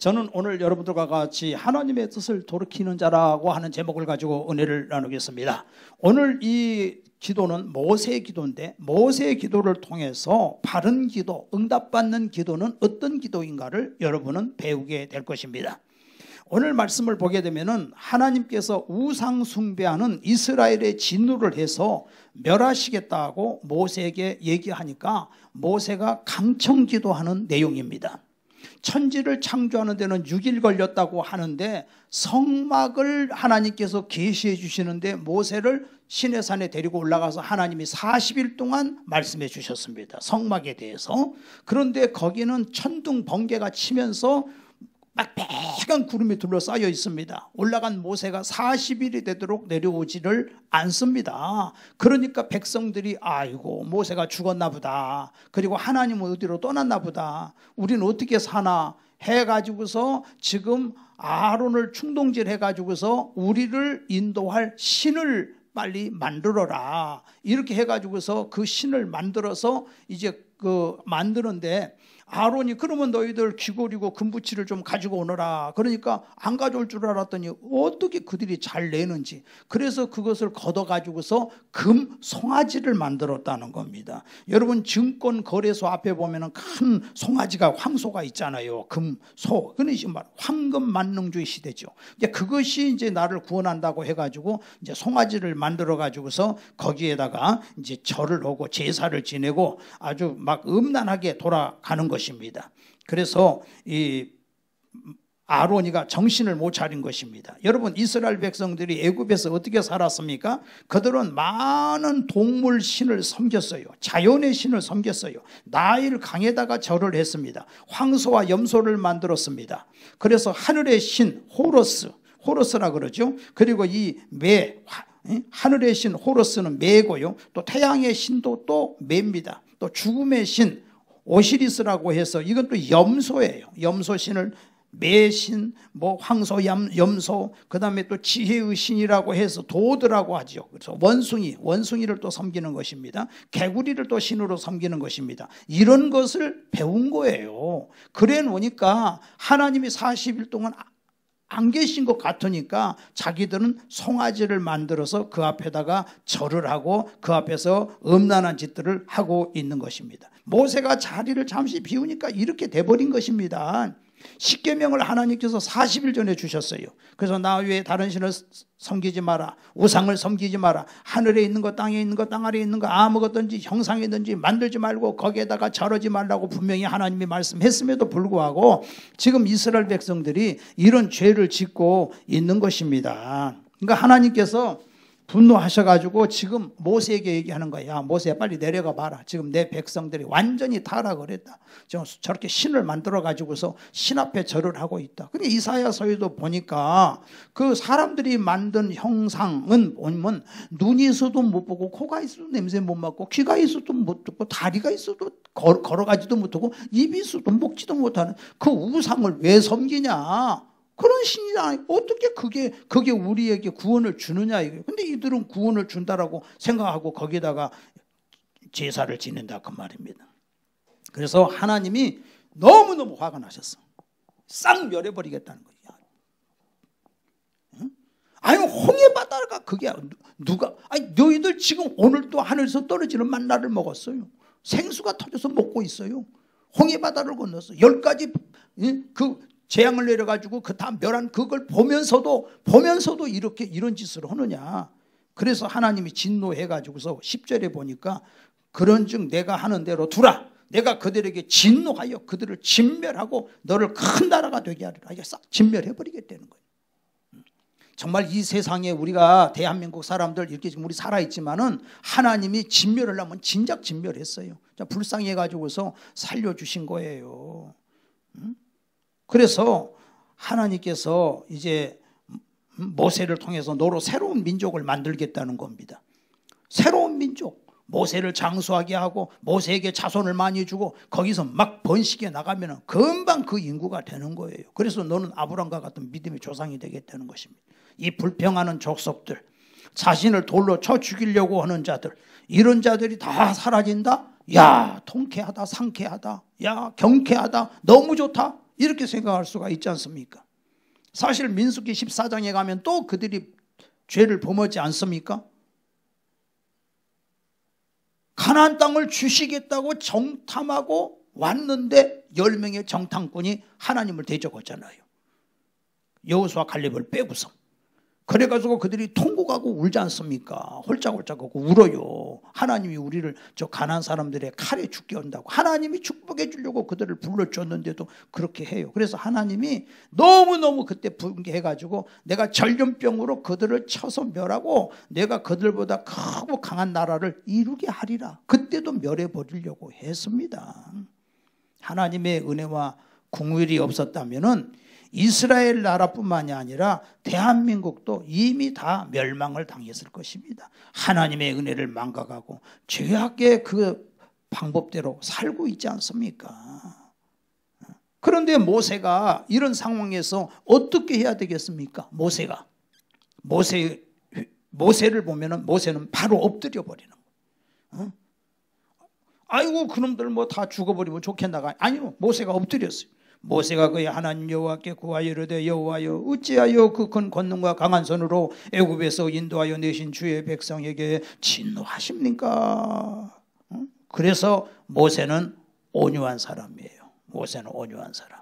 저는 오늘 여러분들과 같이 하나님의 뜻을 돌이키는 자라고 하는 제목을 가지고 은혜를 나누겠습니다. 오늘 이 기도는 모세의 기도인데, 모세의 기도를 통해서 바른 기도, 응답받는 기도는 어떤 기도인가를 여러분은 배우게 될 것입니다. 오늘 말씀을 보게 되면은 하나님께서 우상 숭배하는 이스라엘의 진노를 해서 멸하시겠다고 모세에게 얘기하니까 모세가 강청 기도하는 내용입니다. 천지를 창조하는 데는 6일 걸렸다고 하는데 성막을 하나님께서 계시해 주시는데 모세를 시내산에 데리고 올라가서 하나님이 40일 동안 말씀해 주셨습니다. 성막에 대해서. 그런데 거기는 천둥 번개가 치면서 막 빨간 구름이 둘러싸여 있습니다. 올라간 모세가 40일이 되도록 내려오지를 않습니다. 그러니까 백성들이 아이고 모세가 죽었나 보다, 그리고 하나님은 어디로 떠났나 보다, 우리는 어떻게 사나 해가지고서 지금 아론을 충동질 해가지고서 우리를 인도할 신을 빨리 만들어라, 이렇게 해가지고서 그 신을 만들어서 이제 만드는데, 아론이 그러면 너희들 귀고리고 금부치를 좀 가지고 오너라. 그러니까 안 가져올 줄 알았더니 어떻게 그들이 잘 내는지, 그래서 그것을 걷어가지고서 금 송아지를 만들었다는 겁니다. 여러분 증권거래소 앞에 보면은 큰 송아지가, 황소가 있잖아요. 금소. 그러니 지금 황금 만능주의 시대죠. 이제 그것이 이제 나를 구원한다고 해가지고 이제 송아지를 만들어 가지고서 거기에다가 이제 절을 하고 제사를 지내고 아주 막 음란하게 돌아가는 것입니다. 그래서 이 아론이가 정신을 못 차린 것입니다. 여러분 이스라엘 백성들이 애굽에서 어떻게 살았습니까? 그들은 많은 동물 신을 섬겼어요. 자연의 신을 섬겼어요. 나일 강에다가 절을 했습니다. 황소와 염소를 만들었습니다. 그래서 하늘의 신 호러스라 그러죠. 그리고 이 매, 하늘의 신 호러스는 매고요. 또 태양의 신도 또 매입니다. 또 죽음의 신 오시리스라고 해서 이건 또 염소예요. 염소 신을 매신, 뭐 황소, 염소, 그 다음에 또 지혜의 신이라고 해서 도드라고 하죠. 그래서 원숭이를 또 섬기는 것입니다. 개구리를 또 신으로 섬기는 것입니다. 이런 것을 배운 거예요. 그래 놓으니까 하나님이 40일 동안 안 계신 것 같으니까 자기들은 송아지를 만들어서 그 앞에다가 절을 하고 그 앞에서 음란한 짓들을 하고 있는 것입니다. 모세가 자리를 잠시 비우니까 이렇게 돼버린 것입니다. 십계명을 하나님께서 40일 전에 주셨어요. 그래서 나 외에 다른 신을 섬기지 마라, 우상을 섬기지 마라, 하늘에 있는 것, 땅에 있는 것, 땅 아래에 있는 것 아무것든지 형상이든지 만들지 말고 거기에다가 절하지 말라고 분명히 하나님이 말씀했음에도 불구하고 지금 이스라엘 백성들이 이런 죄를 짓고 있는 것입니다. 그러니까 하나님께서 분노하셔가지고 지금 모세에게 얘기하는 거야. 야, 모세야 빨리 내려가 봐라. 지금 내 백성들이 완전히 타락을 했다. 지금 저렇게 신을 만들어 가지고서 신 앞에 절을 하고 있다. 근데 이사야서에도 보니까 그 사람들이 만든 형상은 보면 눈이 있어도 못 보고, 코가 있어도 냄새 못 맡고, 귀가 있어도 못 듣고, 다리가 있어도 걸어가지도 못하고, 입이 있어도 먹지도 못하는 그 우상을 왜 섬기냐? 그런 신이 어떻게 그게 우리에게 구원을 주느냐 이거예요. 근데 이들은 구원을 준다라고 생각하고 거기다가 제사를 지낸다 그 말입니다. 그래서 하나님이 너무너무 화가 나셨어. 싹 멸해버리겠다는 거예요. 응? 아니 홍해 바다가 그게 누가, 아니 너희들 지금 오늘 또 하늘에서 떨어지는 만나를 먹었어요. 생수가 터져서 먹고 있어요. 홍해 바다를 건넜어. 10가지 그 재앙을 내려가지고 그 다음 멸한 그걸 보면서도 이렇게 이런 짓을 하느냐. 그래서 하나님이 진노해가지고서 10절에 보니까 그런즉 내가 하는 대로 두라. 내가 그들에게 진노하여 그들을 진멸하고 너를 큰 나라가 되게 하리라. 이게 싹 진멸해버리겠다는 거예요. 정말 이 세상에 우리가 대한민국 사람들 이렇게 지금 우리 살아있지만은 하나님이 진멸을 하면 진작 진멸했어요. 불쌍히 해가지고서 살려주신 거예요. 그래서 하나님께서 이제 모세를 통해서 너로 새로운 민족을 만들겠다는 겁니다. 새로운 민족, 모세를 장수하게 하고 모세에게 자손을 많이 주고 거기서 막 번식해 나가면 금방 그 인구가 되는 거예요. 그래서 너는 아브람과 같은 믿음의 조상이 되겠다는 것입니다. 이 불평하는 족속들, 자신을 돌로 쳐 죽이려고 하는 자들, 이런 자들이 다 사라진다? 야, 통쾌하다, 상쾌하다, 야, 경쾌하다, 너무 좋다. 이렇게 생각할 수가 있지 않습니까? 사실 민수기 14장에 가면 또 그들이 죄를 범하지 않습니까? 가나안 땅을 주시겠다고 정탐하고 왔는데 10명의 정탐꾼이 하나님을 대적했잖아요. 여호수아 갈렙을 빼고서. 그래가지고 그들이 통곡하고 울지 않습니까? 홀짝홀짝하고 울어요. 하나님이 우리를 저 가난한 사람들의 칼에 죽게 한다고. 하나님이 축복해 주려고 그들을 불러줬는데도 그렇게 해요. 그래서 하나님이 너무너무 그때 분개해가지고 내가 전염병으로 그들을 쳐서 멸하고 내가 그들보다 크고 강한 나라를 이루게 하리라. 그때도 멸해버리려고 했습니다. 하나님의 은혜와 긍휼이 없었다면은 이스라엘 나라뿐만이 아니라 대한민국도 이미 다 멸망을 당했을 것입니다. 하나님의 은혜를 망각하고 죄악의 그 방법대로 살고 있지 않습니까? 그런데 모세가 이런 상황에서 어떻게 해야 되겠습니까? 모세를 보면은 모세는 바로 엎드려 버리는 거예요. 아이고 그놈들 뭐 다 죽어버리면 좋겠나가 아니요, 모세가 엎드렸어요. 모세가 그의 하나님 여호와께 구하여 이르되 여호와여 어찌하여 그 큰 권능과 강한 손으로 애굽에서 인도하여 내신 주의 백성에게 진노하십니까? 그래서 모세는 온유한 사람이에요. 모세는 온유한 사람.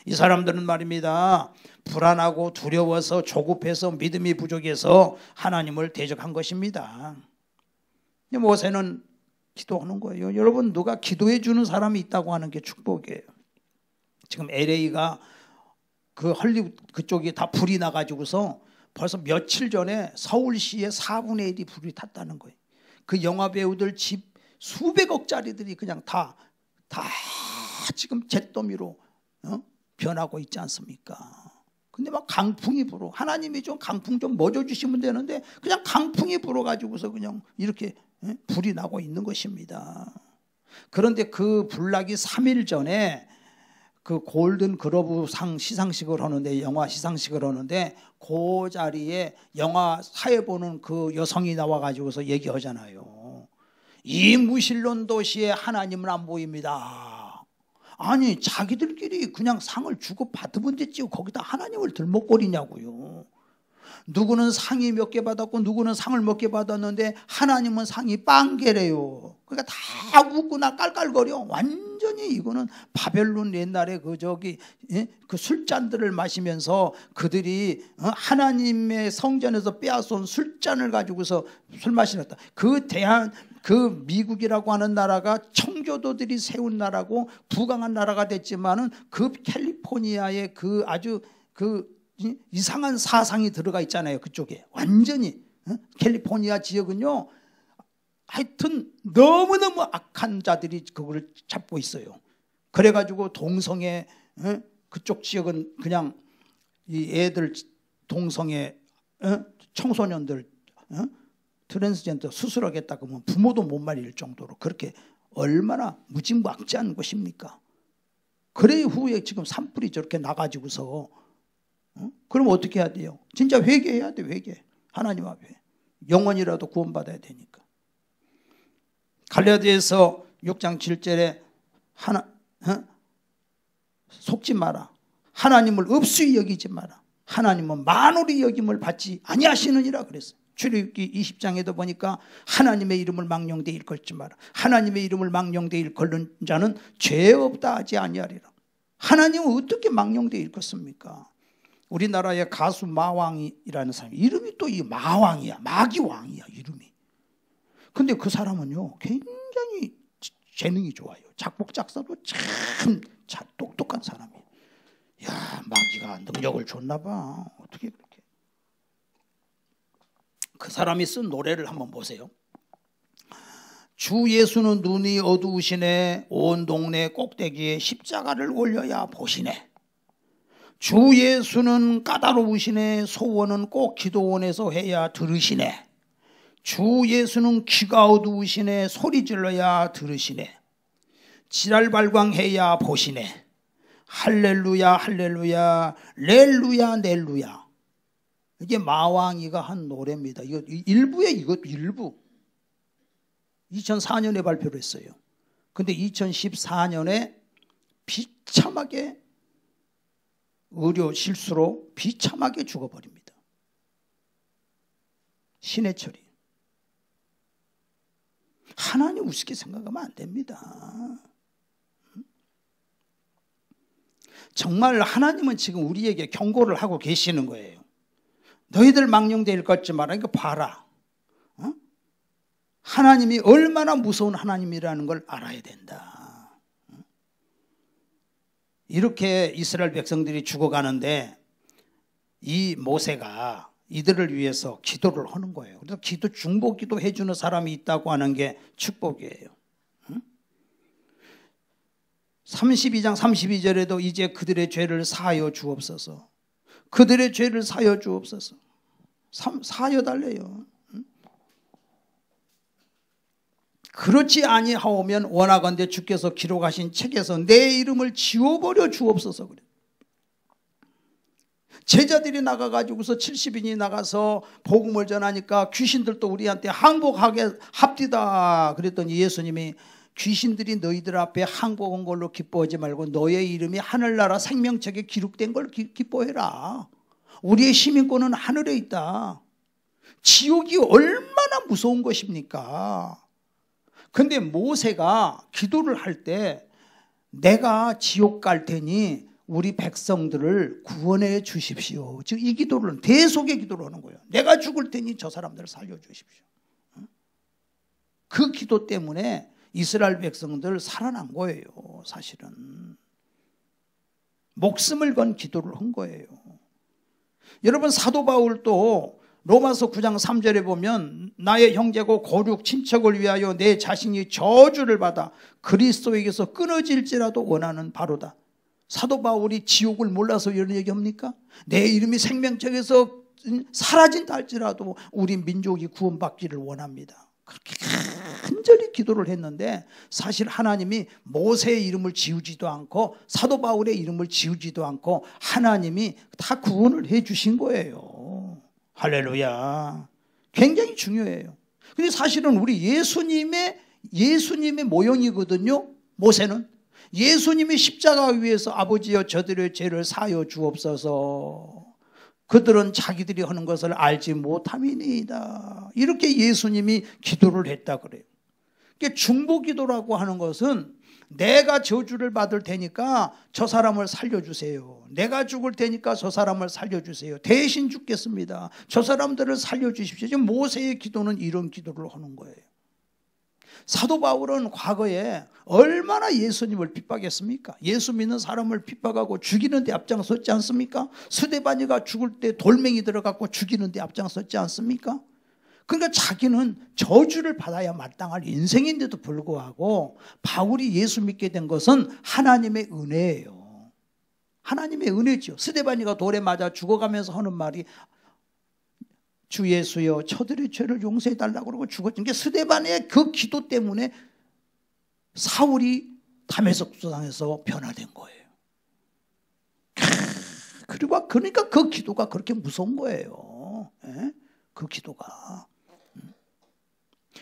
이 사람들은 말입니다, 불안하고 두려워서 조급해서 믿음이 부족해서 하나님을 대적한 것입니다. 모세는 기도하는 거예요. 여러분, 누가 기도해 주는 사람이 있다고 하는 게 축복이에요. 지금 LA가 그 헐리우드 그쪽이 다 불이 나가지고서 벌써 며칠 전에 서울시의 4분의 1이 불이 탔다는 거예요. 그 영화 배우들 집 수백억짜리들이 그냥 다 지금 잿더미로 변하고 있지 않습니까? 근데 막 강풍이 불어. 하나님이 좀 강풍 좀 멎어 주시면 되는데 그냥 강풍이 불어가지고서 그냥 이렇게 불이 나고 있는 것입니다. 그런데 그 불나기 3일 전에 그 골든 글러브 상 시상식을 하는데, 영화 시상식을 하는데 그 자리에 영화 사회 보는 그 여성이 나와가지고서 얘기하잖아요. 이 무신론 도시에 하나님은 안 보입니다. 아니 자기들끼리 그냥 상을 주고 받으면 됐지 거기다 하나님을 들먹거리냐고요. 누구는 상이 몇 개 받았고 누구는 상을 몇 개 받았는데 하나님은 상이 빵개래요. 그러니까 다 웃고나 깔깔거려. 완전히 이거는 바벨론 옛날에 그 술잔들을 마시면서 그들이 하나님의 성전에서 빼앗은 술잔을 가지고서 술 마시렸다. 그 미국이라고 하는 나라가 청교도들이 세운 나라고 부강한 나라가 됐지만은 그 캘리포니아의 그 아주 이상한 사상이 들어가 있잖아요. 그쪽에 완전히 캘리포니아 지역은요, 하여튼 너무너무 악한 자들이 그거를 잡고 있어요. 그래가지고 동성애, 그쪽 지역은 그냥 이 애들 동성애 청소년들 트랜스젠더 수술하겠다 그러면 부모도 못 말릴 정도로 그렇게 얼마나 무지막지한 것입니까? 그래 후에 지금 산불이 저렇게 나가지고서 그럼 어떻게 해야 돼요? 진짜 회개해야 돼. 회개. 하나님 앞에 영원이라도 구원받아야 되니까. 갈라디아서 6장 7절에 속지 마라. 하나님을 없이 여기지 마라. 하나님은 만홀히 여김을 받지 아니하시느니라 그랬어요. 출애굽기 20장에도 보니까 하나님의 이름을 망령되이 일컬지 마라. 하나님의 이름을 망령되이 일컬는 자는 죄 없다 하지 아니하리라. 하나님은 어떻게 망령되이 일컫습니까? 우리나라의 가수 마왕이라는 사람이 이름이 또 이 마왕이야. 마귀왕이야 이름이. 근데 그 사람은요 굉장히 재능이 좋아요. 작곡 작사도 참 똑똑한 사람이에요. 야, 마귀가 능력을 줬나 봐. 어떻게 그렇게. 그 사람이 쓴 노래를 한번 보세요. 주 예수는 눈이 어두우시네. 온 동네 꼭대기에 십자가를 올려야 보시네. 주 예수는 까다로우시네. 소원은 꼭 기도원에서 해야 들으시네. 주 예수는 귀가 어두우시네. 소리 질러야 들으시네. 지랄발광해야 보시네. 할렐루야 할렐루야 렐루야 넬루야. 이게 마왕이가 한 노래입니다. 이거 일부에 이것도 일부. 2004년에 발표를 했어요. 근데 2014년에 비참하게 의료 실수로 비참하게 죽어버립니다. 신해 처리. 하나님 우습게 생각하면 안 됩니다. 정말 하나님은 지금 우리에게 경고를 하고 계시는 거예요. 너희들 망령되일 것 좀 알아. 이거 봐라. 하나님이 얼마나 무서운 하나님이라는 걸 알아야 된다. 이렇게 이스라엘 백성들이 죽어가는데 이 모세가 이들을 위해서 기도를 하는 거예요. 그래서 중보 기도 해주는 사람이 있다고 하는 게 축복이에요. 32장 32절에도 이제 그들의 죄를 사하여 주옵소서. 그들의 죄를 사하여 주옵소서. 사하여 달래요. 그렇지 아니하오면 원하건대 주께서 기록하신 책에서 내 이름을 지워버려 주옵소서. 그래. 제자들이 나가가지고서 70인이 나가서 복음을 전하니까 귀신들도 우리한테 항복하게 합디다 그랬더니 예수님이 귀신들이 너희들 앞에 항복한 걸로 기뻐하지 말고 너의 이름이 하늘나라 생명책에 기록된 걸 기뻐해라. 우리의 시민권은 하늘에 있다. 지옥이 얼마나 무서운 것입니까? 근데 모세가 기도를 할 때 내가 지옥 갈 테니 우리 백성들을 구원해 주십시오. 즉 이 기도를 대속의 기도를 하는 거예요. 내가 죽을 테니 저 사람들을 살려주십시오. 그 기도 때문에 이스라엘 백성들 살아난 거예요. 사실은 목숨을 건 기도를 한 거예요. 여러분 사도 바울도 로마서 9장 3절에 보면 나의 형제고 고륙 친척을 위하여 내 자신이 저주를 받아 그리스도에게서 끊어질지라도 원하는 바로다. 사도 바울이 지옥을 몰라서 이런 얘기합니까? 내 이름이 생명책에서 사라진다 할지라도 우리 민족이 구원받기를 원합니다. 그렇게 간절히 기도를 했는데 사실 하나님이 모세의 이름을 지우지도 않고 사도 바울의 이름을 지우지도 않고 하나님이 다 구원을 해 주신 거예요. 할렐루야. 굉장히 중요해요. 근데 사실은 우리 예수님의 모형이거든요. 모세는 예수님이 십자가 위에서 아버지여 저들의 죄를 사하여 주옵소서. 그들은 자기들이 하는 것을 알지 못함이니이다. 이렇게 예수님이 기도를 했다 그래요. 그러니까 중보기도라고 하는 것은 내가 저주를 받을 테니까 저 사람을 살려주세요. 내가 죽을 테니까 저 사람을 살려주세요. 대신 죽겠습니다. 저 사람들을 살려주십시오. 지금 모세의 기도는 이런 기도를 하는 거예요. 사도 바울은 과거에 얼마나 예수님을 핍박했습니까? 예수 믿는 사람을 핍박하고 죽이는 데 앞장섰지 않습니까? 스데반이가 죽을 때 돌멩이 들어갖고 죽이는 데 앞장섰지 않습니까? 그러니까 자기는 저주를 받아야 마땅할 인생인데도 불구하고 바울이 예수 믿게 된 것은 하나님의 은혜예요. 하나님의 은혜죠. 스데반이가 돌에 맞아 죽어가면서 하는 말이 주 예수여 저들의 죄를 용서해달라고 그러고 죽었던 게 스데반의 그 기도 때문에 사울이 다메섹 도상에서 변화된 거예요. 그리고 그러니까 그 기도가 그렇게 무서운 거예요. 그 기도가.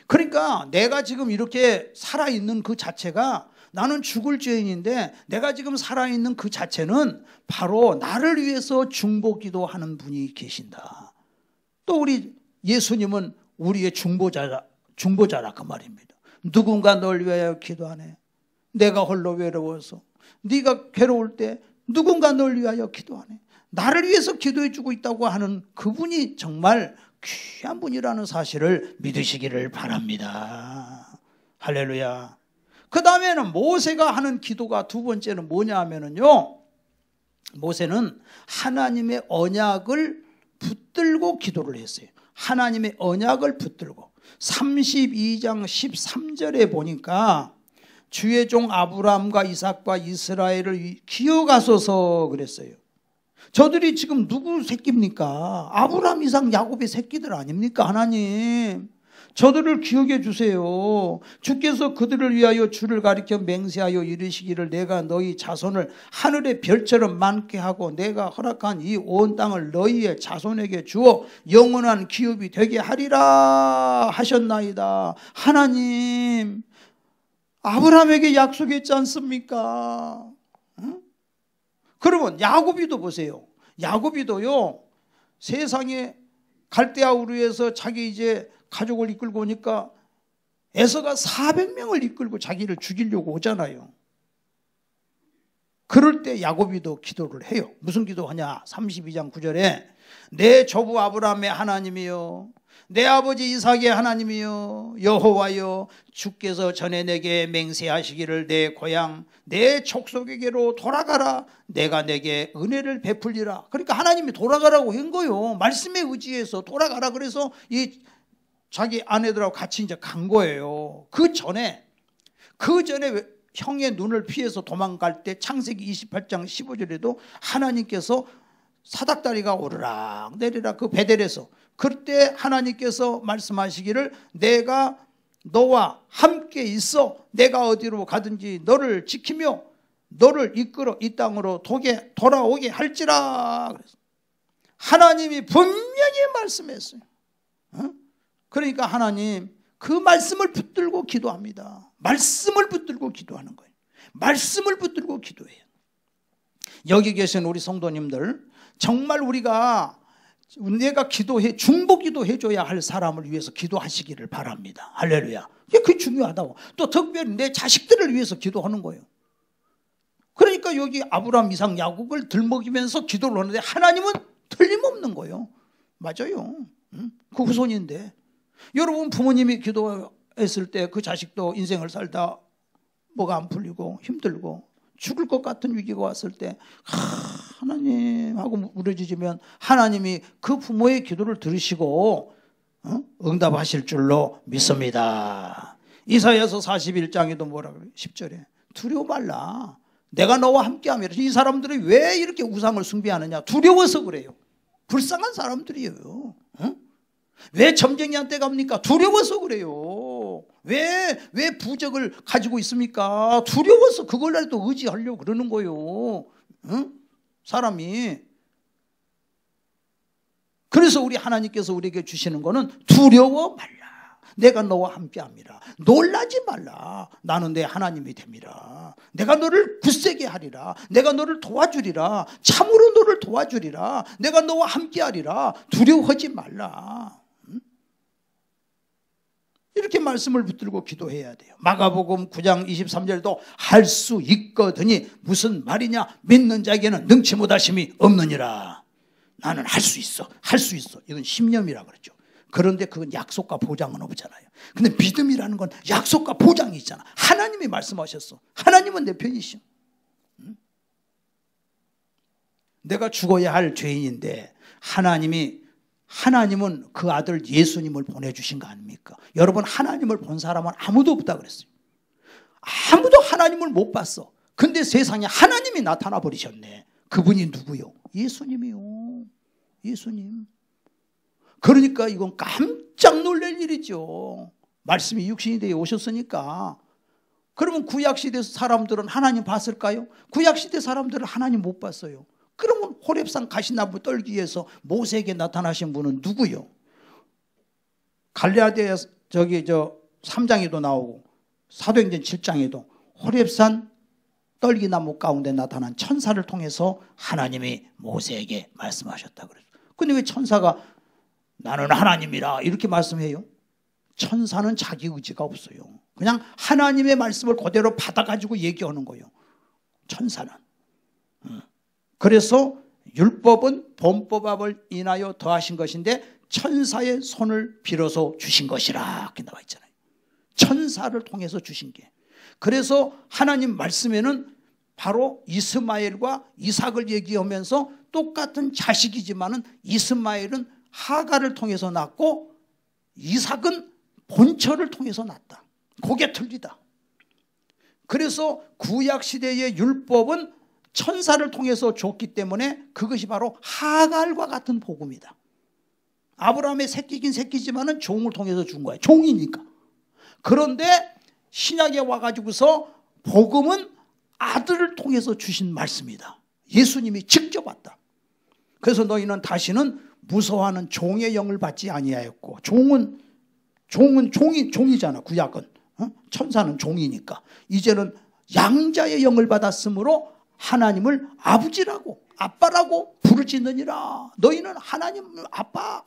그러니까 내가 지금 이렇게 살아있는 그 자체가 나는 죽을 죄인인데 내가 지금 살아있는 그 자체는 바로 나를 위해서 중보기도하는 분이 계신다. 또 우리 예수님은 우리의 중보자라 그 말입니다. 누군가 널 위하여 기도하네. 내가 홀로 외로워서 네가 괴로울 때 누군가 널 위하여 기도하네. 나를 위해서 기도해 주고 있다고 하는 그분이 정말 귀한 분이라는 사실을 믿으시기를 바랍니다. 할렐루야. 그 다음에는 모세가 하는 기도가 두 번째는 뭐냐 하면은요, 모세는 하나님의 언약을 붙들고 기도를 했어요. 하나님의 언약을 붙들고 32장 13절에 보니까 주의 종 아브라함과 이삭과 이스라엘을 기억하소서 그랬어요. 저들이 지금 누구 새끼입니까? 아브라함, 이삭, 야곱의 새끼들 아닙니까? 하나님 저들을 기억해 주세요. 주께서 그들을 위하여 주를 가리켜 맹세하여 이르시기를 내가 너희 자손을 하늘의 별처럼 많게 하고 내가 허락한 이 온 땅을 너희의 자손에게 주어 영원한 기업이 되게 하리라 하셨나이다. 하나님 아브라함에게 약속했지 않습니까? 응? 그러면 야곱이도 보세요. 야곱이도요, 세상에 갈대아 우르에서 자기 이제 가족을 이끌고 오니까 에서가 400명을 이끌고 자기를 죽이려고 오잖아요. 그럴 때 야곱이도 기도를 해요. 무슨 기도하냐? 32장 9절에 내 조부 아브라함의 하나님이여, 내 아버지 이삭의 하나님이여, 여호와여, 주께서 전에 내게 맹세하시기를 내 고향 내 족속에게로 돌아가라. 내가 내게 은혜를 베풀리라. 그러니까 하나님이 돌아가라고 한 거예요. 말씀에 의지해서 돌아가라. 그래서 이 자기 아내들하고 같이 이제 간 거예요. 그 전에 형의 눈을 피해서 도망갈 때 창세기 28장 15절에도 하나님께서 사닥다리가 오르락 내리락 그 베델에서, 그때 하나님께서 말씀하시기를 내가 너와 함께 있어 내가 어디로 가든지 너를 지키며 너를 이끌어 이 땅으로 돌아오게 할지라. 그래서 하나님이 분명히 말씀했어요. 그러니까 하나님 그 말씀을 붙들고 기도합니다. 말씀을 붙들고 기도하는 거예요. 말씀을 붙들고 기도해요. 여기 계신 우리 성도님들, 정말 내가 중보 기도해줘야 할 사람을 위해서 기도하시기를 바랍니다. 할렐루야. 그게 중요하다고. 또 특별히 내 자식들을 위해서 기도하는 거예요. 그러니까 여기 아브라함, 이삭, 야곱을 들먹이면서 기도를 하는데 하나님은 틀림없는 거예요. 맞아요. 그 후손인데. 여러분 부모님이 기도했을 때 그 자식도 인생을 살다 뭐가 안 풀리고 힘들고 죽을 것 같은 위기가 왔을 때 하나님 하고 부르짖으면 하나님이 그 부모의 기도를 들으시고 응답하실 줄로 믿습니다. 이사야서 41장에도 뭐라 그래요? 10절에 두려워 말라 내가 너와 함께하며. 이 사람들이 왜 이렇게 우상을 숭배하느냐? 두려워서 그래요. 불쌍한 사람들이에요. 왜 점쟁이한테 갑니까? 두려워서 그래요. 왜 부적을 가지고 있습니까? 두려워서 그걸라도 의지하려고 그러는 거예요. 사람이. 그래서 우리 하나님께서 우리에게 주시는 거는 두려워 말라. 내가 너와 함께함이라. 놀라지 말라. 나는 내 하나님이 됨이라. 내가 너를 굳세게 하리라. 내가 너를 도와주리라. 참으로 너를 도와주리라. 내가 너와 함께하리라. 두려워하지 말라. 이렇게 말씀을 붙들고 기도해야 돼요. 마가복음 9장 23절도 할 수 있거든이 무슨 말이냐? 믿는 자에게는 능치 못하심이 없느니라. 나는 할 수 있어. 할 수 있어. 이건 신념이라 그러죠. 그런데 그건 약속과 보장은 없잖아요. 근데 믿음이라는 건 약속과 보장이 있잖아. 하나님이 말씀하셨어. 하나님은 내 편이시오. 내가 죽어야 할 죄인인데 하나님은 그 아들 예수님을 보내주신 거 아닙니까? 여러분 하나님을 본 사람은 아무도 없다 그랬어요. 아무도 하나님을 못 봤어. 근데 세상에 하나님이 나타나 버리셨네. 그분이 누구요? 예수님이요. 예수님. 그러니까 이건 깜짝 놀랄 일이죠. 말씀이 육신이 되어 오셨으니까. 그러면 구약시대 사람들은 하나님 봤을까요? 구약시대 사람들은 하나님 못 봤어요. 그러면 호렙산 가시나무 떨기에서 모세에게 나타나신 분은 누구요? 갈레아디아 3장에도 나오고 사도행전 7장에도 호렙산 떨기나무 가운데 나타난 천사를 통해서 하나님이 모세에게 말씀하셨다 그랬어요. 근데 왜 천사가 나는 하나님이라 이렇게 말씀해요? 천사는 자기 의지가 없어요. 그냥 하나님의 말씀을 그대로 받아가지고 얘기하는 거예요. 천사는. 그래서 율법은 본법을 인하여 더하신 것인데 천사의 손을 빌어서 주신 것이라 이렇게 나와 있잖아요. 천사를 통해서 주신 게. 그래서 하나님 말씀에는 바로 이스마엘과 이삭을 얘기하면서 똑같은 자식이지만은 이스마엘은 하가를 통해서 낳고 이삭은 본처를 통해서 낳았다. 그게 틀리다. 그래서 구약시대의 율법은 천사를 통해서 줬기 때문에 그것이 바로 하갈과 같은 복음이다. 아브라함의 새끼긴 새끼지만은 종을 통해서 준 거야. 종이니까. 그런데 신약에 와가지고서 복음은 아들을 통해서 주신 말씀이다. 예수님이 직접 왔다. 그래서 너희는 다시는 무서워하는 종의 영을 받지 아니하였고, 종은 종이잖아. 구약은 천사는 종이니까 이제는 양자의 영을 받았으므로 하나님을 아버지라고 아빠라고 부르짖느니라. 너희는 하나님 아빠.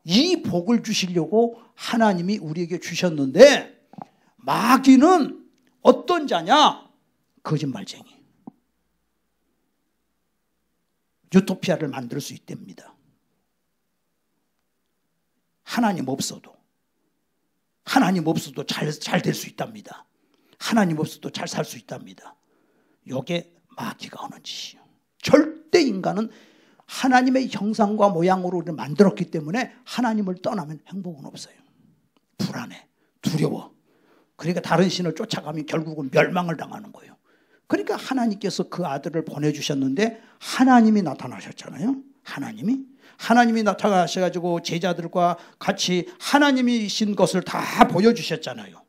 이 복을 주시려고 하나님이 우리에게 주셨는데 마귀는 어떤 자냐? 거짓말쟁이. 유토피아를 만들 수 있답니다. 하나님 없어도 잘 될 수 있답니다. 하나님 없어도 잘 살 수 있답니다. 이게 마귀가 하는 짓이에요. 절대 인간은 하나님의 형상과 모양으로 우리를 만들었기 때문에 하나님을 떠나면 행복은 없어요. 불안해, 두려워. 그러니까 다른 신을 쫓아가면 결국은 멸망을 당하는 거예요. 그러니까 하나님께서 그 아들을 보내주셨는데 하나님이 나타나셨잖아요. 하나님이 나타나셔가지고 제자들과 같이 하나님이신 것을 다 보여주셨잖아요.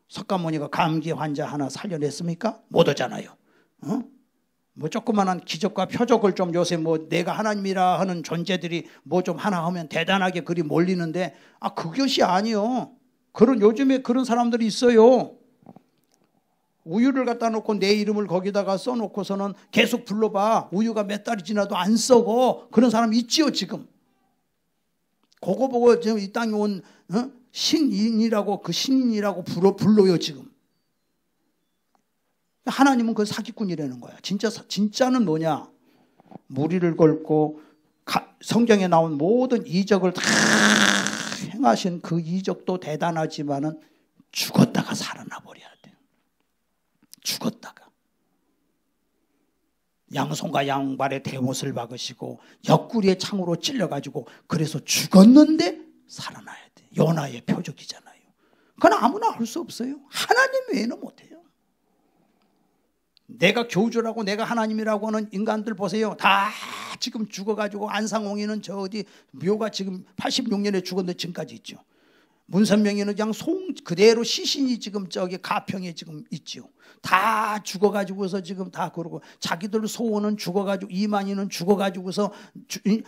석가모니가 감기 환자 하나 살려냈습니까? 못 오잖아요. 뭐 조그만한 기적과 표적을 좀 요새 뭐 내가 하나님이라 하는 존재들이 뭐 좀 하나 하면 대단하게 그리 몰리는데 그것이 아니요. 요즘에 그런 사람들이 있어요. 우유를 갖다 놓고 내 이름을 거기다가 써놓고서는 계속 불러봐. 우유가 몇 달이 지나도 안 썩어. 그런 사람 있지요 지금. 그거 보고 지금 이 땅에 온 신인이라고 불러요 지금. 하나님은 그 사기꾼이라는 거야. 진짜는 뭐냐? 무리를 걸고 성경에 나온 모든 이적을 다 행하신 그 이적도 대단하지만은 죽었다가 살아나 버려야 돼. 죽었다가 양손과 양발에 대못을 박으시고 옆구리에 창으로 찔려가지고 그래서 죽었는데 살아나야 돼. 요나의 표적이잖아요. 그건 아무나 할 수 없어요. 하나님 외에는 못해요. 내가 교주라고 내가 하나님이라고 하는 인간들 보세요. 다 지금 죽어가지고 안상홍이는 저 어디 묘가 지금 86년에 죽었는데 지금까지 있죠. 문선명이는 그냥 그대로 시신이 지금 저기 가평에 지금 있죠. 다 죽어가지고서 지금 다 그러고 자기들 소원은 죽어가지고 이만희는 죽어가지고서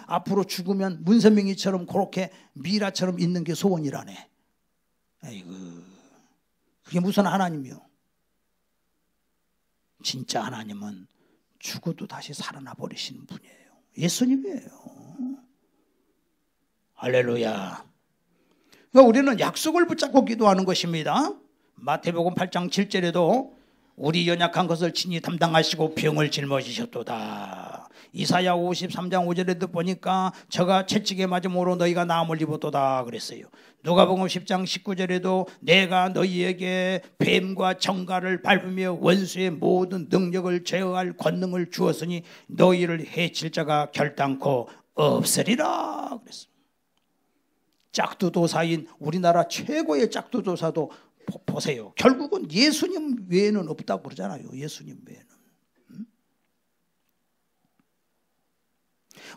앞으로 죽으면 문선명이처럼 그렇게 미라처럼 있는 게 소원이라네. 아이고 그게 무슨 하나님이요? 진짜 하나님은 죽어도 다시 살아나 버리시는 분이에요. 예수님이에요. 할렐루야. 그러니까 우리는 약속을 붙잡고 기도하는 것입니다. 마태복음 8장 7절에도 우리 연약한 것을 친히 담당하시고 병을 짊어지셨도다. 이사야 53장 5절에도 보니까 저가 채찍에 맞음으로 너희가 나음을 입었도다 그랬어요. 누가복음 10장 19절에도 내가 너희에게 뱀과 정갈을 밟으며 원수의 모든 능력을 제어할 권능을 주었으니 너희를 해칠 자가 결단코 없으리라 그랬어요. 짝두도사인 우리나라 최고의 짝두도사도 보세요. 결국은 예수님 외에는 없다고 그러잖아요. 예수님 외에는.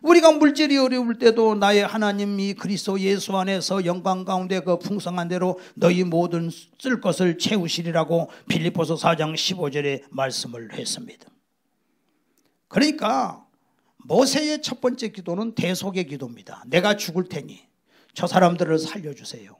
우리가 물질이 어려울 때도 나의 하나님이 그리스도 예수 안에서 영광 가운데 그 풍성한 대로 너희 모든 쓸 것을 채우시리라고 빌립보서 4장 15절에 말씀을 했습니다. 그러니까 모세의 첫 번째 기도는 대속의 기도입니다. 내가 죽을 테니 저 사람들을 살려주세요.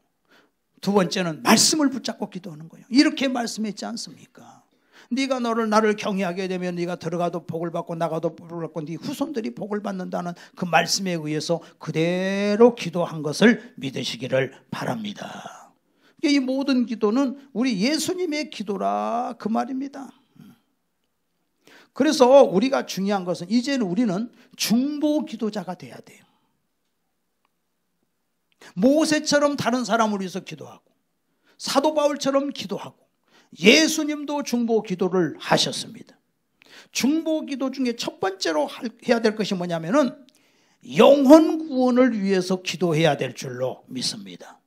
두 번째는 말씀을 붙잡고 기도하는 거예요. 이렇게 말씀했지 않습니까? 네가 나를 경외하게 되면 네가 들어가도 복을 받고 나가도 복을 받고 네 후손들이 복을 받는다는 그 말씀에 의해서 그대로 기도한 것을 믿으시기를 바랍니다. 이 모든 기도는 우리 예수님의 기도라 그 말입니다. 그래서 우리가 중요한 것은 이제는 우리는 중보 기도자가 돼야 돼요. 모세처럼 다른 사람을 위해서 기도하고 사도 바울처럼 기도하고 예수님도 중보 기도를 하셨습니다. 중보 기도 중에 첫 번째로 해야 될 것이 뭐냐면은 영혼 구원을 위해서 기도해야 될 줄로 믿습니다.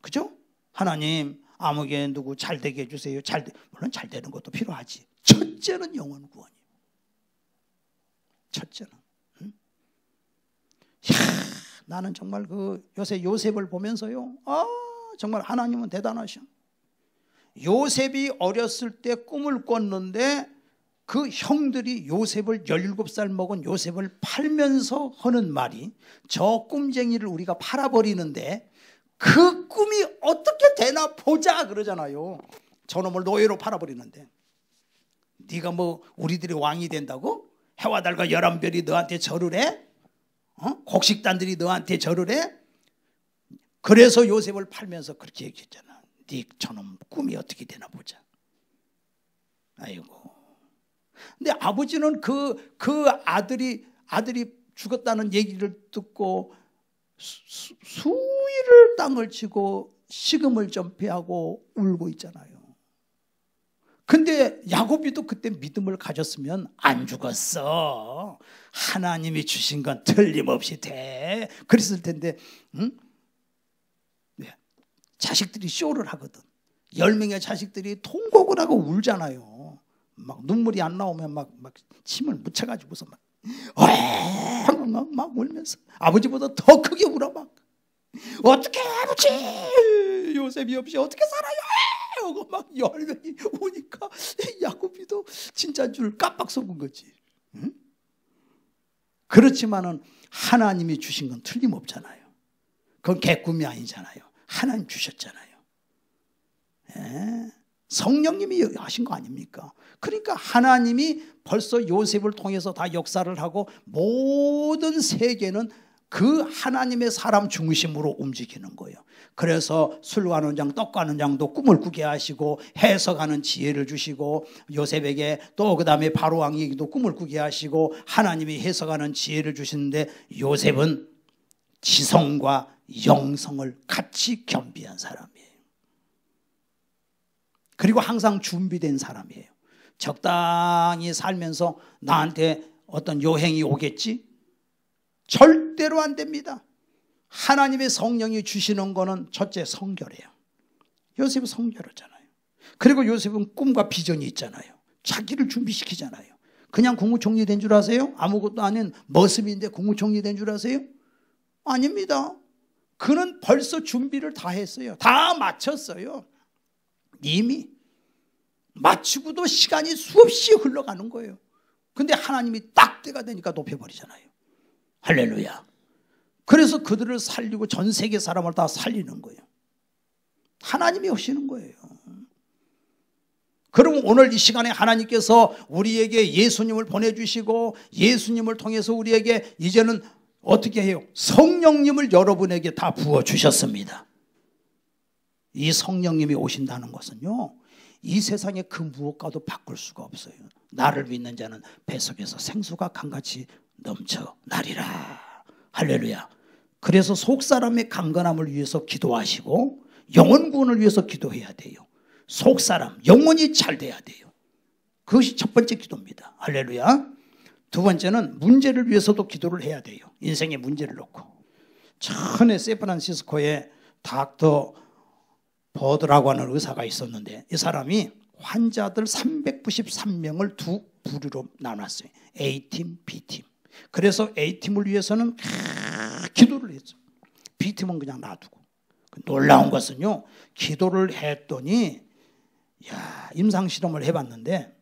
그죠? 하나님 아무개 누구 잘 되게 해주세요. 물론 잘 되는 것도 필요하지. 첫째는 영혼 구원이에요. 첫째는. 나는 정말 요새 요셉을 보면서요. 정말 하나님은 대단하셔. 요셉이 어렸을 때 꿈을 꿨는데 그 형들이 요셉을 17살 먹은 요셉을 팔면서 하는 말이 저 꿈쟁이를 우리가 팔아버리는데 그 꿈이 어떻게 되나 보자 그러잖아요. 저놈을 노예로 팔아버리는데 네가 뭐 우리들이 왕이 된다고? 해와 달과 열한 별이 너한테 절을 해? 곡식단들이 너한테 절을 해? 그래서 요셉을 팔면서 그렇게 얘기했잖아. 네 저놈 꿈이 어떻게 되나 보자. 아이고. 근데 아버지는 그 아들이 죽었다는 얘기를 듣고 수일을 땅을 치고 식음을 전폐하고 울고 있잖아요. 근데 야곱이도 그때 믿음을 가졌으면 안 죽었어. 하나님이 주신 건 틀림없이 돼. 그랬을 텐데, 응? 자식들이 쇼를 하거든. 10명의 자식들이 통곡을 하고 울잖아요. 막 눈물이 안 나오면 막 침을 묻혀가지고서 막 울면서 아버지보다 더 크게 울어 막. 어떻게 아버지 요셉이 없이 어떻게 살아요? 하고 막 10명이 오니까 야곱이도 진짜인 줄 깜빡 속은 거지. 응? 그렇지만은 하나님이 주신 건 틀림없잖아요. 그건 개꿈이 아니잖아요. 하나님 주셨잖아요. 예? 성령님이 하신 거 아닙니까? 그러니까 하나님이 벌써 요셉을 통해서 다 역사를 하고 모든 세계는 그 하나님의 사람 중심으로 움직이는 거예요. 그래서 술 가는 장, 떡 가는 장도 꿈을 꾸게 하시고 해석하는 지혜를 주시고 요셉에게 또 그 다음에 바로 왕에게도 꿈을 꾸게 하시고 하나님이 해석하는 지혜를 주시는데 요셉은 지성과 영성을 같이 겸비한 사람이에요. 그리고 항상 준비된 사람이에요. 적당히 살면서 나한테 어떤 요행이 오겠지? 절대로 안 됩니다. 하나님의 성령이 주시는 거는 첫째 성결해요. 요셉은 성결하잖아요. 그리고 요셉은 꿈과 비전이 있잖아요. 자기를 준비시키잖아요. 그냥 국무총리 된 줄 아세요? 아무것도 아닌 머슴인데 국무총리 된 줄 아세요? 아닙니다. 그는 벌써 준비를 다 했어요. 다 마쳤어요. 이미 마치고도 시간이 수없이 흘러가는 거예요. 근데 하나님이 딱 때가 되니까 높여버리잖아요. 할렐루야. 그래서 그들을 살리고 전 세계 사람을 다 살리는 거예요. 하나님이 하시는 거예요. 그럼 오늘 이 시간에 하나님께서 우리에게 예수님을 보내주시고 예수님을 통해서 우리에게 이제는 어떻게 해요? 성령님을 여러분에게 다 부어주셨습니다. 이 성령님이 오신다는 것은요, 이 세상의 그 무엇과도 바꿀 수가 없어요. 나를 믿는 자는 뱃속에서 생수가 강같이 넘쳐나리라. 할렐루야. 그래서 속사람의 강건함을 위해서 기도하시고 영혼 구원을 위해서 기도해야 돼요. 속사람, 영혼이 잘 돼야 돼요. 그것이 첫 번째 기도입니다. 할렐루야. 두 번째는 문제를 위해서도 기도를 해야 돼요. 인생의 문제를 놓고. 전에 샌프란시스코에 닥터 버드라고 하는 의사가 있었는데 이 사람이 환자들 393명을 두 부류로 나눴어요. A팀, B팀. 그래서 A팀을 위해서는 기도를 했죠. B팀은 그냥 놔두고. 놀라운 것은요, 기도를 했더니 임상실험을 해봤는데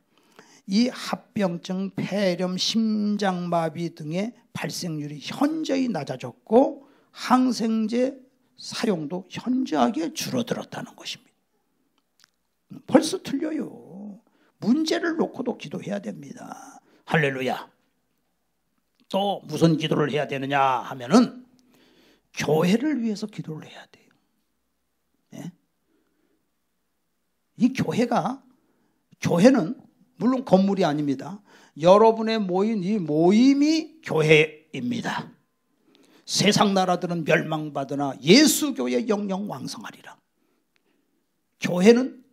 이 합병증, 폐렴, 심장마비 등의 발생률이 현저히 낮아졌고 항생제 사용도 현저하게 줄어들었다는 것입니다. 벌써 틀려요. 문제를 놓고도 기도해야 됩니다. 할렐루야. 또 무슨 기도를 해야 되느냐 하면은 교회를 위해서 기도를 해야 돼요. 네? 이 교회는 물론 건물이 아닙니다. 여러분의 모인 이 모임이 교회입니다. 세상 나라들은 멸망받으나 예수교회 영영 왕성하리라. 교회는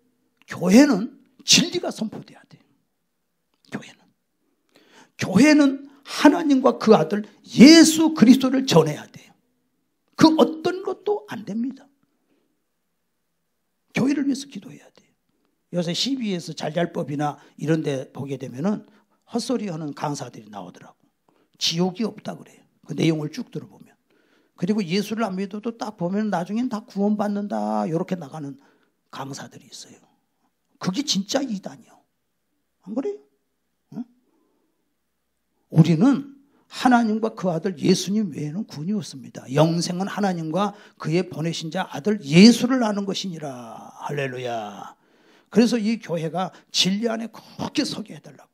진리가 선포돼야 돼요. 교회는 하나님과 그 아들 예수 그리스도를 전해야 돼요. 그 어떤 것도 안 됩니다. 교회를 위해서 기도해야 돼요. 요새 CBS 잘잘법이나 이런 데 보게 되면은 헛소리 하는 강사들이 나오더라고. 지옥이 없다 그래요. 그 내용을 쭉 들어보면. 그리고 예수를 안 믿어도 딱 보면 나중엔 다 구원받는다 이렇게 나가는 강사들이 있어요. 그게 진짜 이단이요. 안 그래요? 응? 우리는 하나님과 그 아들 예수님 외에는 구원이 없습니다. 영생은 하나님과 그의 보내신 자 아들 예수를 아는 것이니라. 할렐루야. 그래서 이 교회가 진리 안에 굳게 서게 해달라고.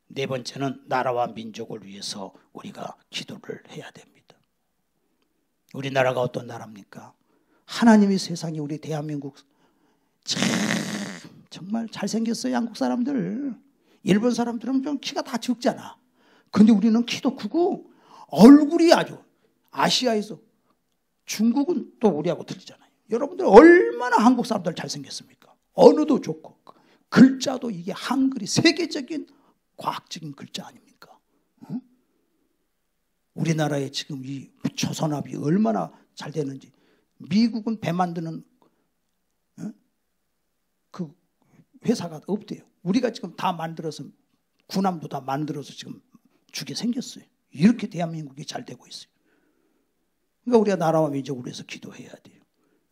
네 번째는 나라와 민족을 위해서 우리가 기도를 해야 됩니다. 우리나라가 어떤 나라입니까? 하나님이 세상에 우리 대한민국 참 정말 잘생겼어요. 한국 사람들. 일본 사람들은 좀 키가 다 적잖아. 근데 우리는 키도 크고 얼굴이 아주 아시아에서 중국은 또 우리하고 틀리잖아요. 여러분들 얼마나 한국 사람들 잘생겼습니까? 언어도 좋고 글자도 이게 한글이 세계적인 과학적인 글자 아닙니까? 응? 우리나라에 지금 이 조선업이 얼마나 잘 되는지. 미국은 배 만드는 그 회사가 없대요. 우리가 지금 다 만들어서 군함도 다 만들어서 지금 주게 생겼어요. 이렇게 대한민국이 잘 되고 있어요. 그러니까 우리가 나라와 민족을 위해서 기도해야 돼요.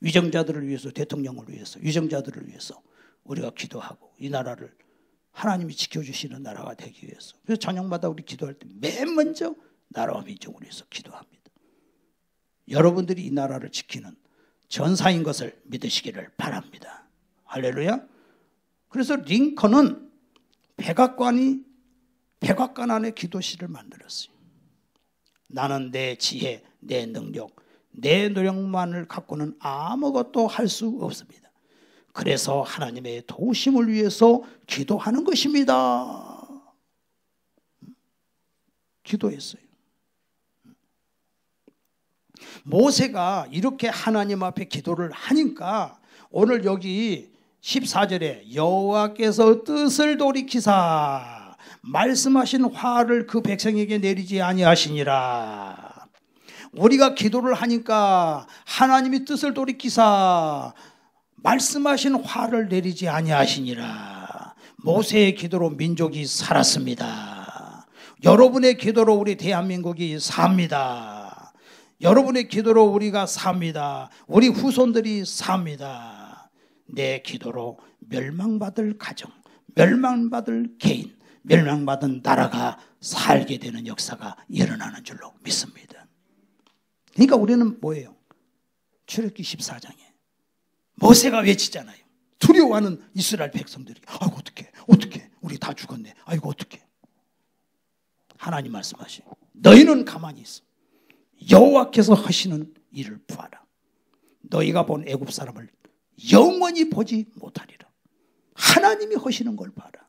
위정자들을 위해서, 대통령을 위해서, 위정자들을 위해서 우리가 기도하고 이 나라를 하나님이 지켜주시는 나라가 되기 위해서. 그래서 저녁마다 우리 기도할 때 맨 먼저 나라와 민족을 위해서 기도합니다. 여러분들이 이 나라를 지키는 전사인 것을 믿으시기를 바랍니다. 할렐루야. 그래서 링컨은 백악관 안에 기도실을 만들었어요. 나는 내 지혜, 내 능력, 내 노력만을 갖고는 아무것도 할 수 없습니다. 그래서 하나님의 도우심을 위해서 기도하는 것입니다. 기도했어요. 모세가 이렇게 하나님 앞에 기도를 하니까 오늘 여기 14절에 여호와께서 뜻을 돌이키사 말씀하신 화를 그 백성에게 내리지 아니하시니라. 우리가 기도를 하니까 하나님이 뜻을 돌이키사 말씀하신 화를 내리지 아니하시니라. 모세의 기도로 민족이 살았습니다. 여러분의 기도로 우리 대한민국이 삽니다. 여러분의 기도로 우리가 삽니다. 우리 후손들이 삽니다. 내 기도로 멸망받을 가정, 멸망받을 개인, 멸망받은 나라가 살게 되는 역사가 일어나는 줄로 믿습니다. 그러니까 우리는 뭐예요? 출애굽기 14장에 모세가 외치잖아요. 두려워하는 이스라엘 백성들이 아이고 어떻게 우리 다 죽었네. 아이고 어떻게. 하나님 말씀하시고 너희는 가만히 있어. 여호와께서 하시는 일을 보아라. 너희가 본 애굽 사람을 영원히 보지 못하리라. 하나님이 하시는 걸 봐라.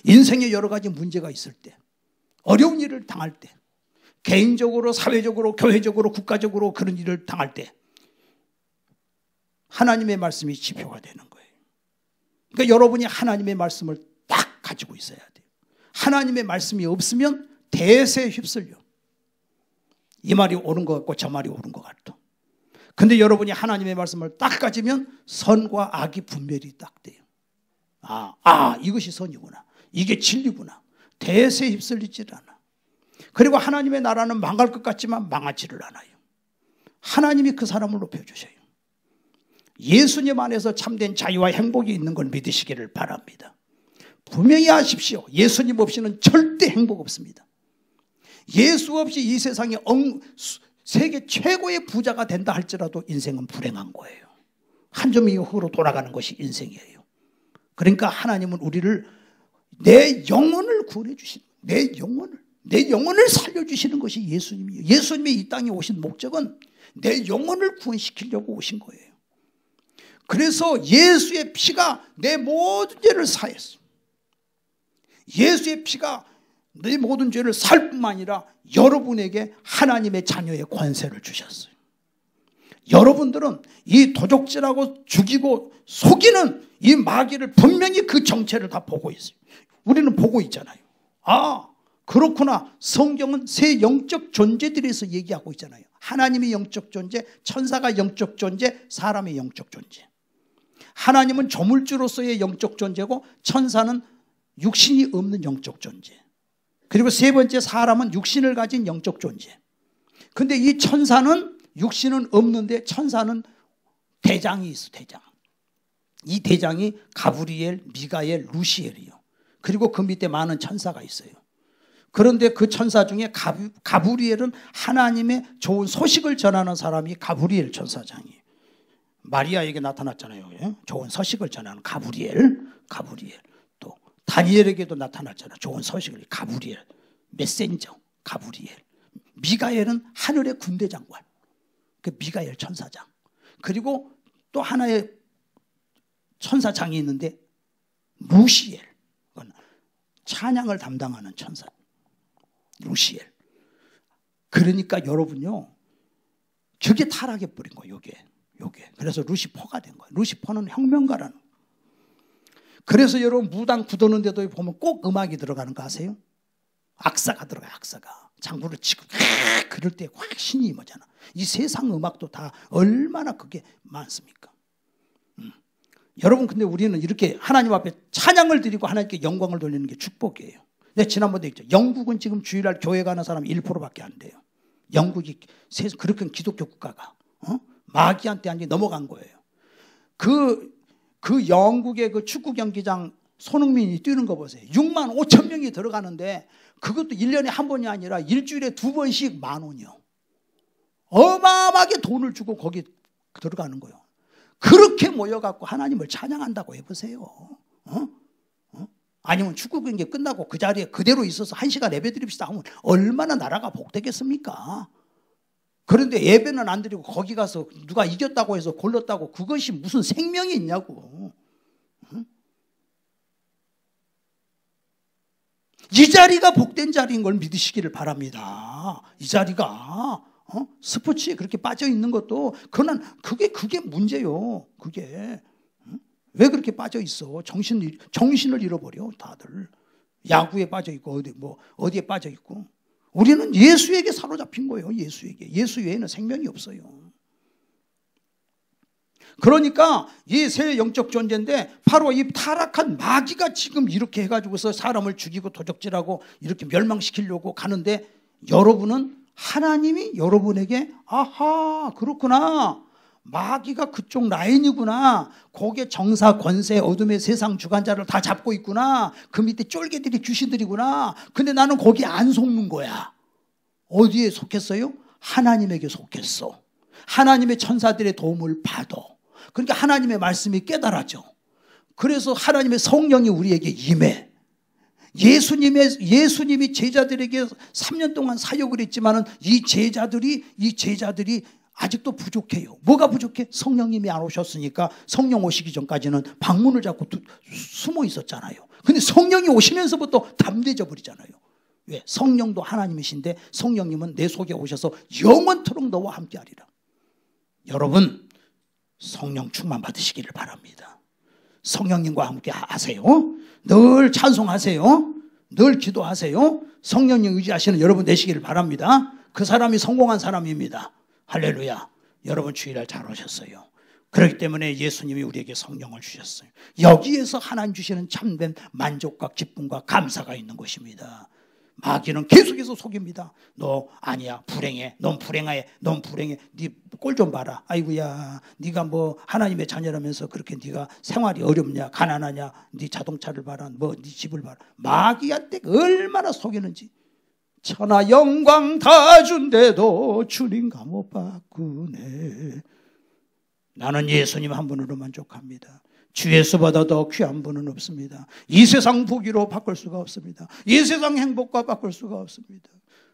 인생에 여러 가지 문제가 있을 때, 어려운 일을 당할 때, 개인적으로, 사회적으로, 교회적으로, 국가적으로 그런 일을 당할 때 하나님의 말씀이 지표가 되는 거예요. 그러니까 여러분이 하나님의 말씀을 딱 가지고 있어야 돼요. 하나님의 말씀이 없으면 대세에 휩쓸려. 이 말이 옳은 것 같고 저 말이 옳은 것 같아. 근데 여러분이 하나님의 말씀을 딱 가지면 선과 악이 분별이 딱 돼요. 이것이 선이구나. 이게 진리구나. 대세에 휩쓸리질 않아. 그리고 하나님의 나라는 망할 것 같지만 망하지를 않아요. 하나님이 그 사람을 높여주셔요. 예수님 안에서 참된 자유와 행복이 있는 걸 믿으시기를 바랍니다. 분명히 아십시오. 예수님 없이는 절대 행복 없습니다. 예수 없이 이 세상에 세계 최고의 부자가 된다 할지라도 인생은 불행한 거예요. 한 점 이후로 돌아가는 것이 인생이에요. 그러니까 하나님은 우리를 내 영혼을 구원해 주시는, 내 영혼을 살려주시는 것이 예수님이에요. 예수님이 이 땅에 오신 목적은 내 영혼을 구원시키려고 오신 거예요. 그래서 예수의 피가 내 모든 죄를 사했어. 예수의 피가 내 모든 죄를 살 뿐만 아니라 여러분에게 하나님의 자녀의 권세를 주셨어요. 여러분들은 이 도적질하고 죽이고 속이는 이 마귀를 분명히 그 정체를 다 보고 있어요. 우리는 보고 있잖아요. 그렇구나. 성경은 세 영적 존재들에서 얘기하고 있잖아요. 하나님의 영적 존재, 천사가 영적 존재, 사람의 영적 존재. 하나님은 조물주로서의 영적 존재고 천사는 육신이 없는 영적 존재. 그리고 세 번째 사람은 육신을 가진 영적 존재. 근데 이 천사는 육신은 없는데 천사는 대장이 있어, 대장. 이 대장이 가브리엘, 미가엘, 루시엘이요. 그리고 그 밑에 많은 천사가 있어요. 그런데 그 천사 중에 가브리엘은 하나님의 좋은 소식을 전하는 사람이 가브리엘 천사장이에요. 마리아에게 나타났잖아요. 예? 좋은 서식을 전하는 가브리엘. 또 다니엘에게도 나타났잖아요. 좋은 서식을. 가브리엘. 메신저. 가브리엘. 미가엘은 하늘의 군대 장관. 그 미가엘 천사장. 그리고 또 하나의 천사장이 있는데 루시엘. 찬양을 담당하는 천사. 루시엘. 그러니까 여러분요, 저게 타락해버린 거예요. 요게. 그래서 루시퍼가 된 거예요. 루시퍼는 혁명가라는 거예요. 그래서 여러분 무당 구도는 데도 보면 꼭 음악이 들어가는 거 아세요? 악사가 들어가요. 악사가. 장구를 치고 그럴 때 확 신이 임하잖아. 이 세상 음악도 다 얼마나 그게 많습니까? 여러분, 근데 우리는 이렇게 하나님 앞에 찬양을 드리고 하나님께 영광을 돌리는 게 축복이에요. 네, 지난번에 했죠. 영국은 지금 주일날 교회 가는 사람 1%밖에 안 돼요. 영국이 그렇게 기독교 국가가 마귀한테 완전히 넘어간 거예요. 그 영국의 그 축구 경기장 손흥민이 뛰는 거 보세요. 6만 5천 명이 들어가는데 그것도 1년에 한 번이 아니라 일주일에 2번씩 10,000원이요. 어마어마하게 돈을 주고 거기 들어가는 거예요. 그렇게 모여갖고 하나님을 찬양한다고 해보세요. 아니면 축구 경기 끝나고 그 자리에 그대로 있어서 1시간 예배 드립시다 하면 얼마나 나라가 복되겠습니까? 그런데 예배는 안 드리고 거기 가서 누가 이겼다고 해서 골랐다고 그것이 무슨 생명이 있냐고. 이 자리가 복된 자리인 걸 믿으시기를 바랍니다. 이 자리가 스포츠에 그렇게 빠져 있는 것도 그게 문제요. 그게 왜 그렇게 빠져 있어? 정신을 잃어버려 다들. 야구에 빠져 있고 어디에 빠져 있고. 우리는 예수에게 사로잡힌 거예요. 예수 외에는 생명이 없어요. 그러니까 이 새 영적 존재인데 바로 이 타락한 마귀가 지금 이렇게 해가지고서 사람을 죽이고 도적질하고 이렇게 멸망시키려고 가는데, 여러분은 하나님이 여러분에게 아하 그렇구나, 마귀가 그쪽 라인이구나, 거기에 정사 권세 어둠의 세상 주관자를 다 잡고 있구나, 그 밑에 쫄개들이 귀신들이구나. 근데 나는 거기에 안 속는 거야. 어디에 속했어요? 하나님에게 속했어. 하나님의 천사들의 도움을 받아. 그러니까 하나님의 말씀이 깨달아져. 그래서 하나님의 성령이 우리에게 임해. 예수님이 제자들에게 3년 동안 사역을 했지만은 이 제자들이 아직도 부족해요. 뭐가 부족해? 성령님이 안 오셨으니까. 성령 오시기 전까지는 방문을 잡고 숨어 있었잖아요. 근데 성령이 오시면서부터 담대져 버리잖아요. 왜? 성령도 하나님이신데 성령님은 내 속에 오셔서 영원토록 너와 함께하리라. 여러분, 성령 충만 받으시기를 바랍니다. 성령님과 함께 하세요. 늘 찬송하세요. 늘 기도하세요. 성령님 의지하시는 여러분 되시기를 바랍니다. 그 사람이 성공한 사람입니다. 할렐루야. 여러분 주일날 잘 오셨어요. 그렇기 때문에 예수님이 우리에게 성령을 주셨어요. 여기에서 하나님 주시는 참된 만족과 기쁨과 감사가 있는 것입니다. 마귀는 계속해서 속입니다. 너 아니야, 불행해, 넌 불행해, 네 꼴 좀 봐라. 아이고야, 네가 뭐 하나님의 자녀라면서 그렇게 네가 생활이 어렵냐, 가난하냐, 네 자동차를 봐라, 뭐 네 집을 봐라. 마귀한테 얼마나 속이는지. 천하 영광 다 준대도 주님과 못 바꾸네. 나는 예수님 한 분으로 만족합니다. 주 예수보다 더 귀한 분은 없습니다. 이 세상 부귀로 바꿀 수가 없습니다. 이 세상 행복과 바꿀 수가 없습니다.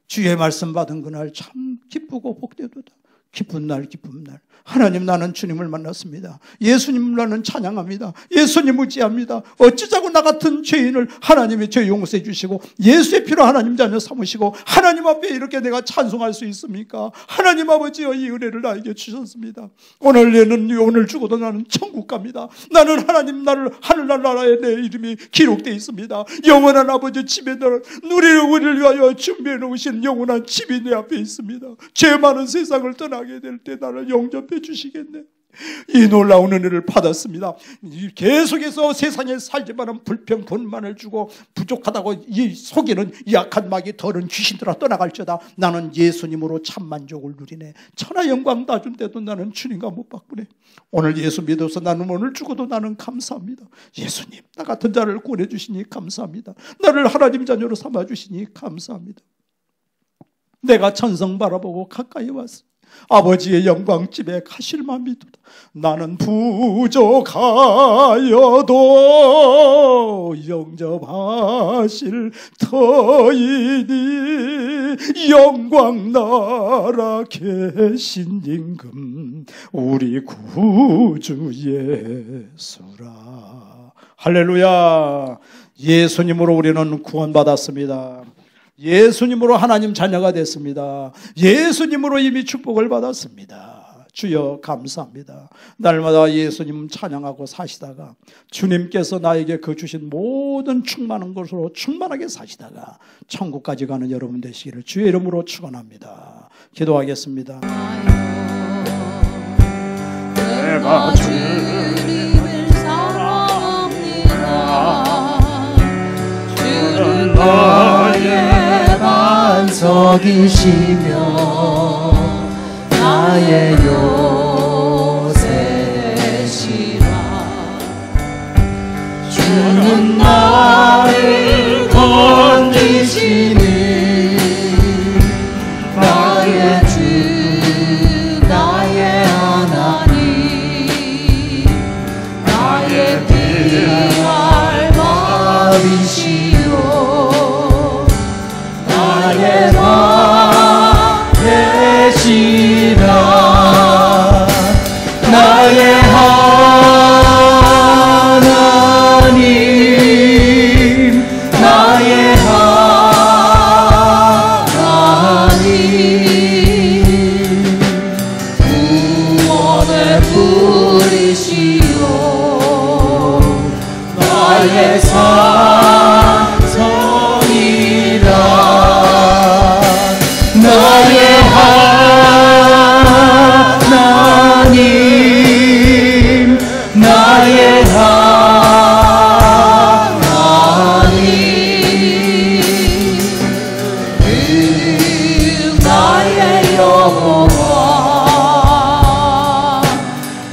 주의 말씀 받은 그날 참 기쁘고 복되도다. 기쁜 날, 기쁜 날. 하나님, 나는 주님을 만났습니다. 예수님 나는 찬양합니다. 예수님 의지합니다. 어찌자고 나 같은 죄인을 하나님이 죄 용서해 주시고 예수의 피로 하나님 자녀 삼으시고 하나님 앞에 이렇게 내가 찬송할 수 있습니까? 하나님 아버지여, 이 은혜를 나에게 주셨습니다. 오늘 죽어도 나는 천국 갑니다. 나는 하나님 하늘나라에 내 이름이 기록되어 있습니다. 영원한 아버지 집에 누리는 우리를 위하여 준비해 놓으신 영원한 집이 내 앞에 있습니다. 죄 많은 세상을 떠나게 될 때 나를 영접해 주시겠네. 이 놀라운 은혜를 받았습니다. 계속해서 세상에 살지만은 불평, 돈만을 주고 부족하다고 이 속이는 약한 마귀 더러운 귀신들아 떠나갈지어다. 나는 예수님으로 참 만족을 누리네. 천하 영광 다 준데도 나는 주님과 못 바꾸네. 오늘 예수 믿어서 나는 오늘 죽어도 나는 감사합니다. 예수님, 나 같은 자를 구원해 주시니 감사합니다. 나를 하나님 자녀로 삼아 주시니 감사합니다. 내가 천성 바라보고 가까이 왔어. 아버지의 영광집에 가실만 믿도다. 나는 부족하여도 영접하실 터이니 영광 나라 계신 임금 우리 구주 예수라. 할렐루야. 예수님으로 우리는 구원받았습니다. 예수님으로 하나님 자녀가 됐습니다. 예수님으로 이미 축복을 받았습니다. 주여 감사합니다. 날마다 예수님 찬양하고 사시다가 주님께서 나에게 그 주신 모든 충만한 것으로 충만하게 사시다가 천국까지 가는 여러분 되시기를 주의 이름으로 축원합니다. 기도하겠습니다. 내가 주님을 사랑합니다. 주는 나의 반석이시며 나의 요새시라. 주는 나를 건지시니 나의 주 나의 하나님 나의 피할 밥이시오 나의 밥 되시라. 나의 하나님 나의 하나님 구원의 뿌리시오 나의 산성이라. 나의 하나님 나의 하나님 나의 여호와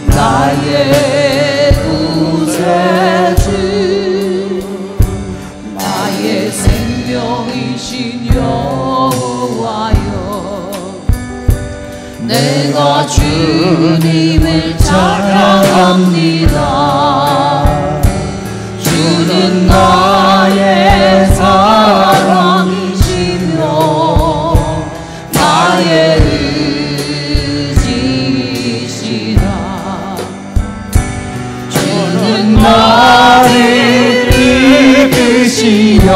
나의 구세주 나의 생명이신 여호와여 내가 주님을 찬양합니다. 주는 나의 사랑이시며 나의 의지시라. 주는 나를 이끄시며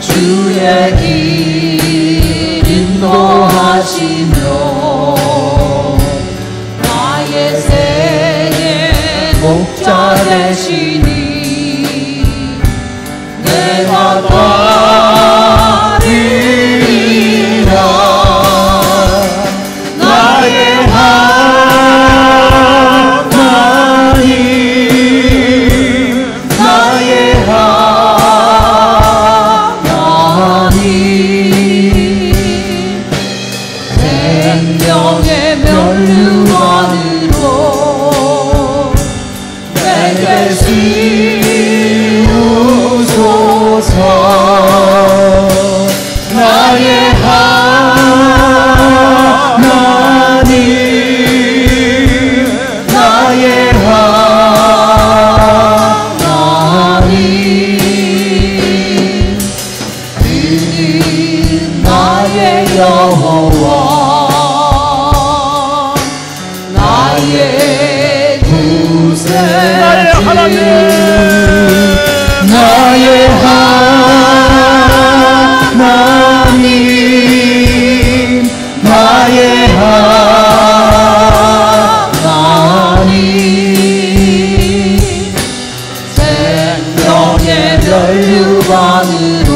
주의 길 인도하시며 나의 생의 목자 되시니 내가 따르리라. 나의 하나님 나의 하나님 생명의 면류관으로 내게 씌우소서. 나의 하나님 나의 하나님 그는 나의 여호와 나의 구세주 나의 하나님 나의 하나님 나의 하나님 생명의 면류관으로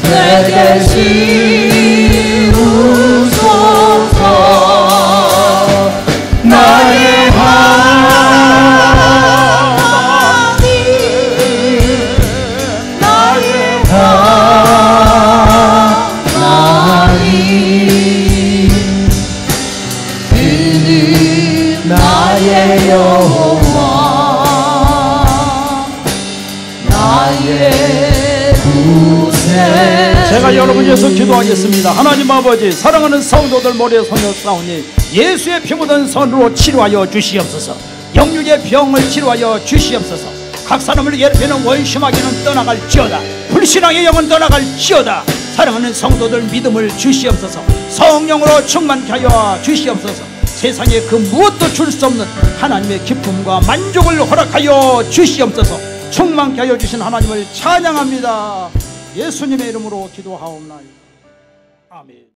내게 씌우소서. 나의 하나님 나의 하나님 그는 나의 여호와 나의 구세주 제가 여러분 위해서 기도하겠습니다. 하나님 아버지, 사랑하는 성도들 머리에 손을 쌓으니 예수의 피 묻은 손으로 치료하여 주시옵소서. 영육의 병을 치료하여 주시옵소서. 각 사람을 괴롭히는 원심하기는 떠나갈지어다. 불신앙의 영은 떠나갈지어다. 사랑하는 성도들 믿음을 주시옵소서. 성령으로 충만케 하여 주시옵소서. 세상에 그 무엇도 줄 수 없는 하나님의 기쁨과 만족을 허락하여 주시옵소서. 충만케 하여 주신 하나님을 찬양합니다. 예수님의 이름으로 기도하옵나이다. 아멘.